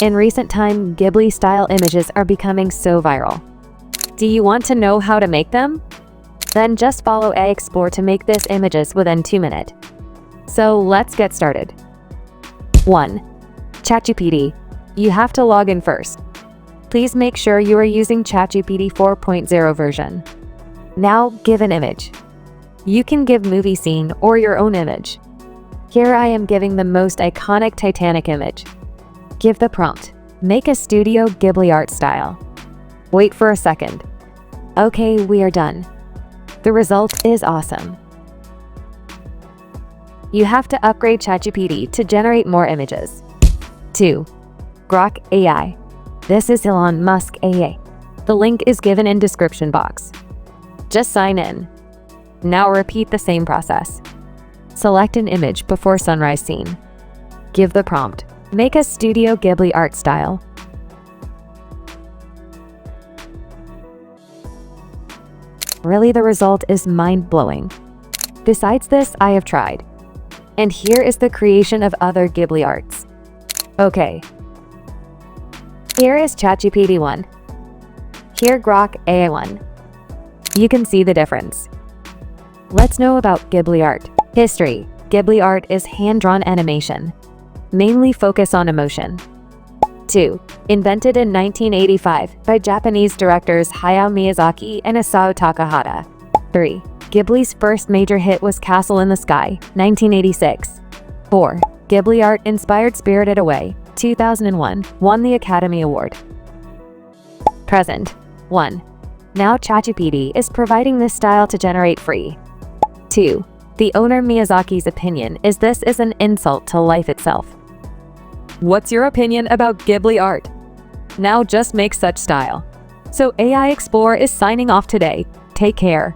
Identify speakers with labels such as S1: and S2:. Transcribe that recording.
S1: In recent time, Ghibli style images are becoming so viral. Do you want to know how to make them? Then just follow AIexplore to make these images within 2 minutes. So let's get started. 1. ChatGPT. You have to log in first. Please make sure you are using ChatGPT 4.0 version. Now give an image. You can give movie scene or your own image. Here I am giving the most iconic Titanic image. Give the prompt. Make a Studio Ghibli art style. Wait for a second. Okay, we are done. The result is awesome. You have to upgrade ChatGPT to generate more images. 2. Grok AI. This is Elon Musk AI. The link is given in description box. Just sign in. Now repeat the same process. Select an image before sunrise scene. Give the prompt. Make a Studio Ghibli art style. Really, the result is mind-blowing. Besides this, I have tried. And here is the creation of other Ghibli arts. Okay. Here is ChatGPT 1. Here Grok AI 1. You can see the difference. Let's know about Ghibli art. History. Ghibli art is hand-drawn animation. Mainly focus on emotion. 2. Invented in 1985 by Japanese directors Hayao Miyazaki and Isao Takahata. 3. Ghibli's first major hit was Castle in the Sky, 1986. 4. Ghibli art inspired Spirited Away, 2001, won the Academy Award. Present. 1. Now ChatGPT is providing this style to generate free. 2. The owner Miyazaki's opinion is this is an insult to life itself. What's your opinion about Ghibli art? Now just make such style. So AIexplore is signing off today. Take care.